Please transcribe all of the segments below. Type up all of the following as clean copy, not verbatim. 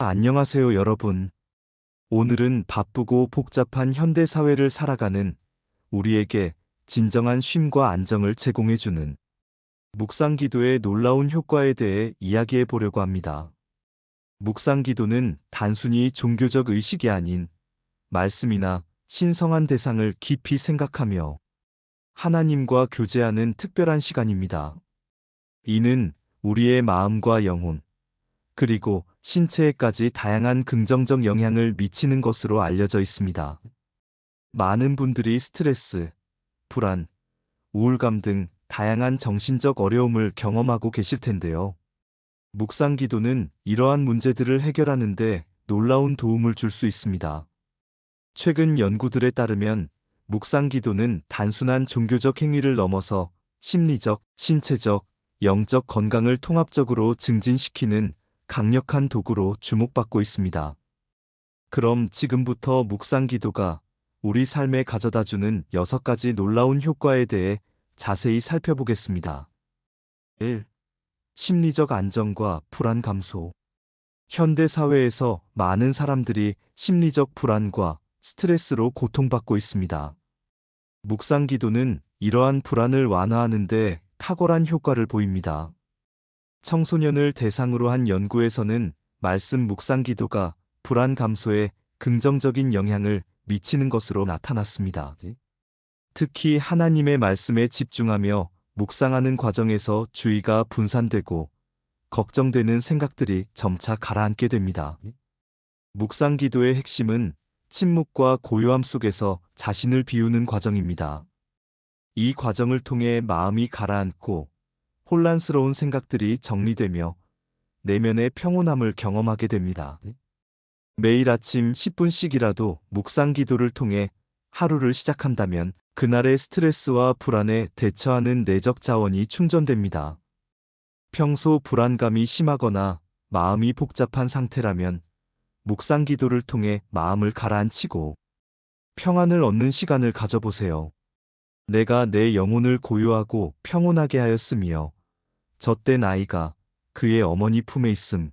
안녕하세요, 여러분. 오늘은 바쁘고 복잡한 현대 사회를 살아가는 우리에게 진정한 쉼과 안정을 제공해주는 묵상기도의 놀라운 효과에 대해 이야기해 보려고 합니다. 묵상기도는 단순히 종교적 의식이 아닌 말씀이나 신성한 대상을 깊이 생각하며 하나님과 교제하는 특별한 시간입니다. 이는 우리의 마음과 영혼, 그리고 신체에까지 다양한 긍정적 영향을 미치는 것으로 알려져 있습니다. 많은 분들이 스트레스, 불안, 우울감 등 다양한 정신적 어려움을 경험하고 계실 텐데요. 묵상 기도는 이러한 문제들을 해결하는 데 놀라운 도움을 줄 수 있습니다. 최근 연구들에 따르면 묵상 기도는 단순한 종교적 행위를 넘어서 심리적, 신체적, 영적 건강을 통합적으로 증진시키는 강력한 도구로 주목받고 있습니다. 그럼 지금부터 묵상 기도가 우리 삶에 가져다주는 6가지 놀라운 효과에 대해 자세히 살펴보겠습니다. 1. 심리적 안정과 불안 감소. 현대 사회에서 많은 사람들이 심리적 불안과 스트레스로 고통받고 있습니다. 묵상 기도는 이러한 불안을 완화하는 데 탁월한 효과를 보입니다. 청소년을 대상으로 한 연구에서는 말씀 묵상 기도가 불안 감소에 긍정적인 영향을 미치는 것으로 나타났습니다. 특히 하나님의 말씀에 집중하며 묵상하는 과정에서 주의가 분산되고 걱정되는 생각들이 점차 가라앉게 됩니다. 묵상 기도의 핵심은 침묵과 고요함 속에서 자신을 비우는 과정입니다. 이 과정을 통해 마음이 가라앉고 혼란스러운 생각들이 정리되며 내면의 평온함을 경험하게 됩니다. 매일 아침 10분씩이라도 묵상 기도를 통해 하루를 시작한다면 그날의 스트레스와 불안에 대처하는 내적 자원이 충전됩니다. 평소 불안감이 심하거나 마음이 복잡한 상태라면 묵상 기도를 통해 마음을 가라앉히고 평안을 얻는 시간을 가져보세요. 내가 내 영혼을 고요하고 평온하게 하였으며 젖된 아이가 그의 어머니 품에 있음.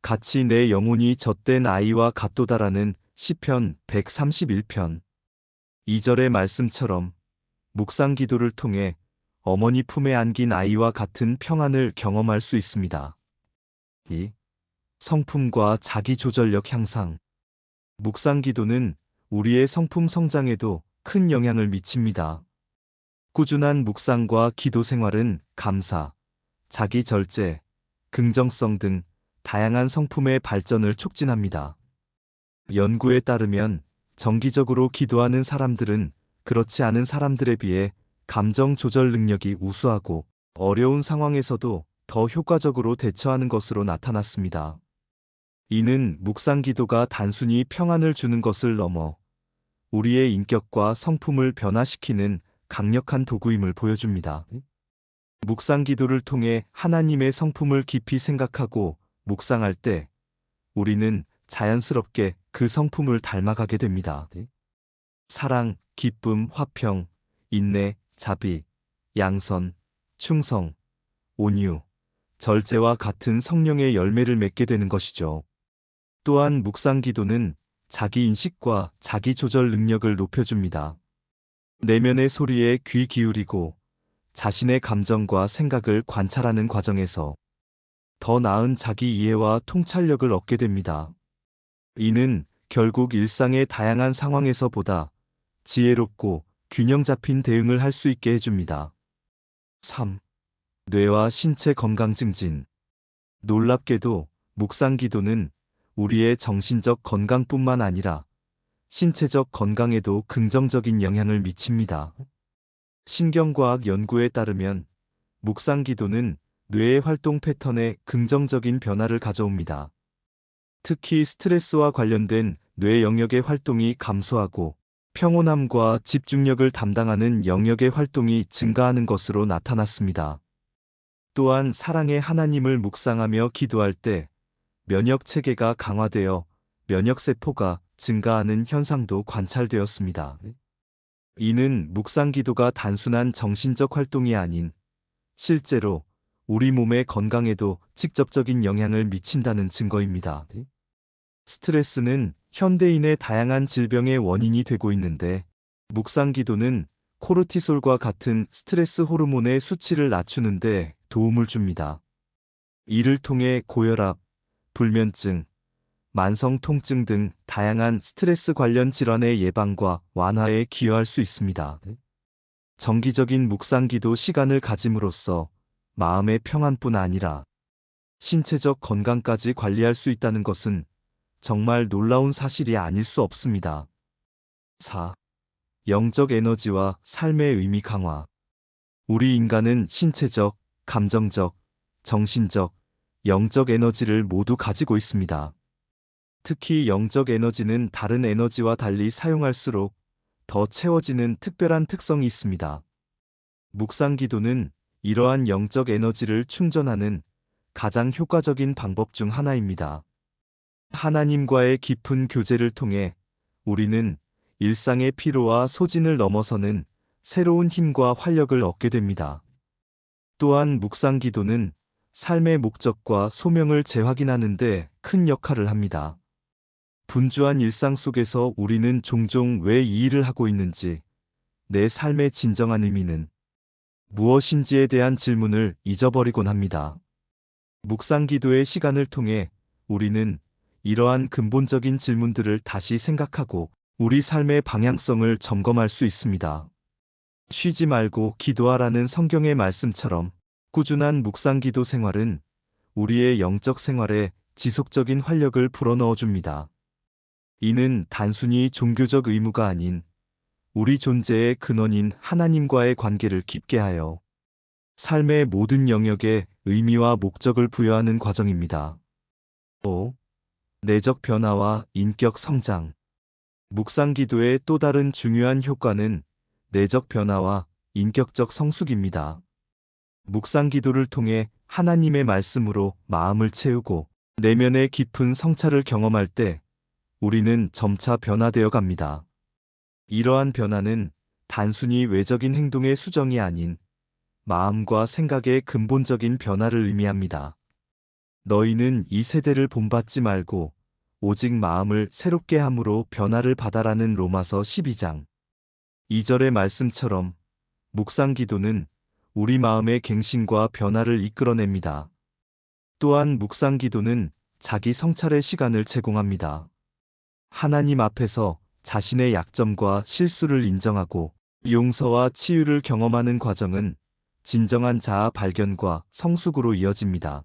같이 내 영혼이 젖된 아이와 같도다라는 시편 131편 2절의 말씀처럼 묵상 기도를 통해 어머니 품에 안긴 아이와 같은 평안을 경험할 수 있습니다. 2. 성품과 자기조절력 향상. 묵상 기도는 우리의 성품 성장에도 큰 영향을 미칩니다. 꾸준한 묵상과 기도 생활은 감사, 자기 절제, 긍정성 등 다양한 성품의 발전을 촉진합니다. 연구에 따르면 정기적으로 기도하는 사람들은 그렇지 않은 사람들에 비해 감정 조절 능력이 우수하고 어려운 상황에서도 더 효과적으로 대처하는 것으로 나타났습니다. 이는 묵상 기도가 단순히 평안을 주는 것을 넘어 우리의 인격과 성품을 변화시키는 강력한 도구임을 보여줍니다. 묵상 기도를 통해 하나님의 성품을 깊이 생각하고 묵상할 때 우리는 자연스럽게 그 성품을 닮아가게 됩니다. 사랑, 기쁨, 화평, 인내, 자비, 양선, 충성, 온유, 절제와 같은 성령의 열매를 맺게 되는 것이죠. 또한 묵상 기도는 자기 인식과 자기 조절 능력을 높여줍니다. 내면의 소리에 귀 기울이고 자신의 감정과 생각을 관찰하는 과정에서 더 나은 자기 이해와 통찰력을 얻게 됩니다. 이는 결국 일상의 다양한 상황에서보다 지혜롭고 균형 잡힌 대응을 할 수 있게 해줍니다. 3. 뇌와 신체 건강 증진. 놀랍게도 묵상 기도는 우리의 정신적 건강뿐만 아니라 신체적 건강에도 긍정적인 영향을 미칩니다. 신경과학 연구에 따르면 묵상 기도는 뇌의 활동 패턴에 긍정적인 변화를 가져옵니다. 특히 스트레스와 관련된 뇌 영역의 활동이 감소하고 평온함과 집중력을 담당하는 영역의 활동이 증가하는 것으로 나타났습니다. 또한 사랑의 하나님을 묵상하며 기도할 때 면역 체계가 강화되어 면역세포가 증가하는 현상도 관찰되었습니다. 이는 묵상 기도가 단순한 정신적 활동이 아닌 실제로 우리 몸의 건강에도 직접적인 영향을 미친다는 증거입니다. 스트레스는 현대인의 다양한 질병의 원인이 되고 있는데, 묵상기도는 코르티솔과 같은 스트레스 호르몬의 수치를 낮추는데 도움을 줍니다. 이를 통해 고혈압, 불면증, 만성 통증 등 다양한 스트레스 관련 질환의 예방과 완화에 기여할 수 있습니다. 정기적인 묵상기도 시간을 가짐으로써 마음의 평안뿐 아니라 신체적 건강까지 관리할 수 있다는 것은 정말 놀라운 사실이 아닐 수 없습니다. 4. 영적 에너지와 삶의 의미 강화. 우리 인간은 신체적, 감정적, 정신적, 영적 에너지를 모두 가지고 있습니다. 특히 영적 에너지는 다른 에너지와 달리 사용할수록 더 채워지는 특별한 특성이 있습니다. 묵상기도는 이러한 영적 에너지를 충전하는 가장 효과적인 방법 중 하나입니다. 하나님과의 깊은 교제를 통해 우리는 일상의 피로와 소진을 넘어서는 새로운 힘과 활력을 얻게 됩니다. 또한 묵상기도는 삶의 목적과 소명을 재확인하는 데 큰 역할을 합니다. 분주한 일상 속에서 우리는 종종 왜 이 일을 하고 있는지, 내 삶의 진정한 의미는 무엇인지에 대한 질문을 잊어버리곤 합니다. 묵상기도의 시간을 통해 우리는 이러한 근본적인 질문들을 다시 생각하고 우리 삶의 방향성을 점검할 수 있습니다. 쉬지 말고 기도하라는 성경의 말씀처럼 꾸준한 묵상기도 생활은 우리의 영적 생활에 지속적인 활력을 불어넣어 줍니다. 이는 단순히 종교적 의무가 아닌 우리 존재의 근원인 하나님과의 관계를 깊게 하여 삶의 모든 영역에 의미와 목적을 부여하는 과정입니다. 5. 내적 변화와 인격 성장. 묵상기도의 또 다른 중요한 효과는 내적 변화와 인격적 성숙입니다. 묵상기도를 통해 하나님의 말씀으로 마음을 채우고 내면의 깊은 성찰을 경험할 때 우리는 점차 변화되어 갑니다. 이러한 변화는 단순히 외적인 행동의 수정이 아닌 마음과 생각의 근본적인 변화를 의미합니다. 너희는 이 세대를 본받지 말고 오직 마음을 새롭게 함으로 변화를 받아라는 로마서 12장 2절의 말씀처럼 묵상기도는 우리 마음의 갱신과 변화를 이끌어냅니다. 또한 묵상기도는 자기 성찰의 시간을 제공합니다. 하나님 앞에서 자신의 약점과 실수를 인정하고 용서와 치유를 경험하는 과정은 진정한 자아 발견과 성숙으로 이어집니다.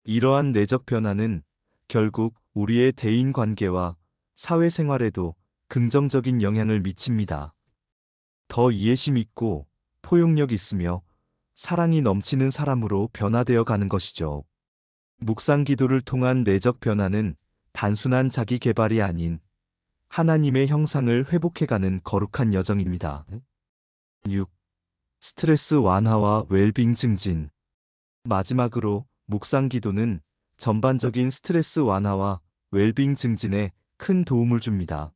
이러한 내적 변화는 결국 우리의 대인 관계와 사회생활에도 긍정적인 영향을 미칩니다. 더 이해심 있고 포용력 있으며 사랑이 넘치는 사람으로 변화되어 가는 것이죠. 묵상기도를 통한 내적 변화는 단순한 자기 개발이 아닌 하나님의 형상을 회복해가는 거룩한 여정입니다. 6. 스트레스 완화와 웰빙 증진. 마지막으로 묵상기도는 전반적인 스트레스 완화와 웰빙 증진에 큰 도움을 줍니다.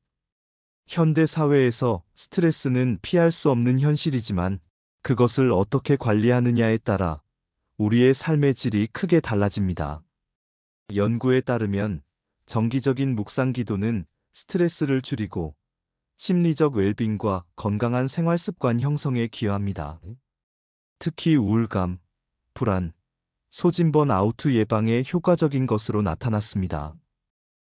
현대 사회에서 스트레스는 피할 수 없는 현실이지만 그것을 어떻게 관리하느냐에 따라 우리의 삶의 질이 크게 달라집니다. 연구에 따르면 정기적인 묵상기도는 스트레스를 줄이고 심리적 웰빙과 건강한 생활 습관 형성에 기여합니다. 특히 우울감, 불안, 소진 번아웃 예방에 효과적인 것으로 나타났습니다.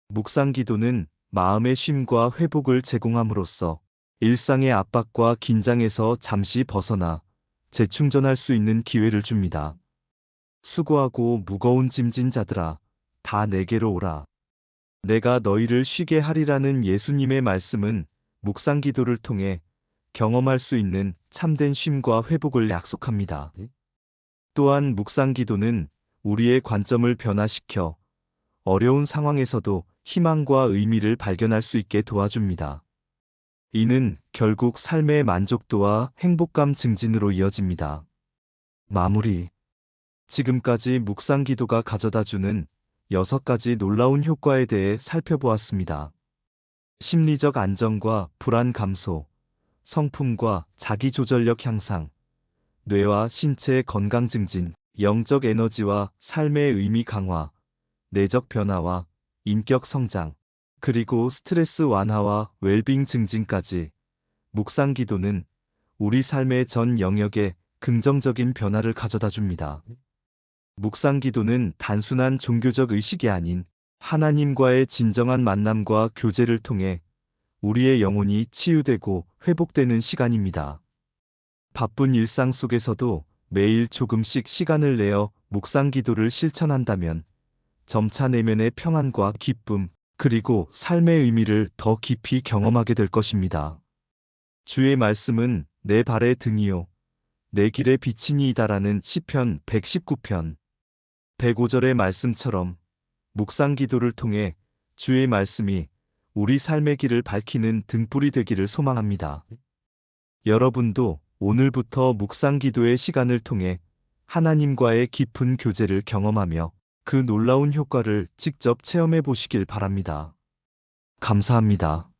묵상기도는 마음의 쉼과 회복을 제공함으로써 일상의 압박과 긴장에서 잠시 벗어나 재충전할 수 있는 기회를 줍니다. 수고하고 무거운 짐진 자들아, 다 내게로 오라. 내가 너희를 쉬게 하리라는 예수님의 말씀은 묵상기도를 통해 경험할 수 있는 참된 쉼과 회복을 약속합니다. 또한 묵상기도는 우리의 관점을 변화시켜 어려운 상황에서도 희망과 의미를 발견할 수 있게 도와줍니다. 이는 결국 삶의 만족도와 행복감 증진으로 이어집니다. 마무리. 지금까지 묵상기도가 가져다주는 6가지 놀라운 효과에 대해 살펴보았습니다. 심리적 안정과 불안 감소, 성품과 자기조절력 향상, 뇌와 신체의 건강 증진, 영적 에너지와 삶의 의미 강화, 내적 변화와 인격 성장, 그리고 스트레스 완화와 웰빙 증진까지 묵상 기도는 우리 삶의 전 영역에 긍정적인 변화를 가져다 줍니다. 묵상 기도는 단순한 종교적 의식이 아닌 하나님과의 진정한 만남과 교제를 통해 우리의 영혼이 치유되고 회복되는 시간입니다. 바쁜 일상 속에서도 매일 조금씩 시간을 내어 묵상 기도를 실천한다면 점차 내면의 평안과 기쁨, 그리고 삶의 의미를 더 깊이 경험하게 될 것입니다. 주의 말씀은 내 발의 등이요 내 길의 빛이니이다라는 시편 119편 105절의 말씀처럼 묵상 기도를 통해 주의 말씀이 우리 삶의 길을 밝히는 등불이 되기를 소망합니다. 여러분도 오늘부터 묵상 기도의 시간을 통해 하나님과의 깊은 교제를 경험하며 그 놀라운 효과를 직접 체험해 보시길 바랍니다. 감사합니다.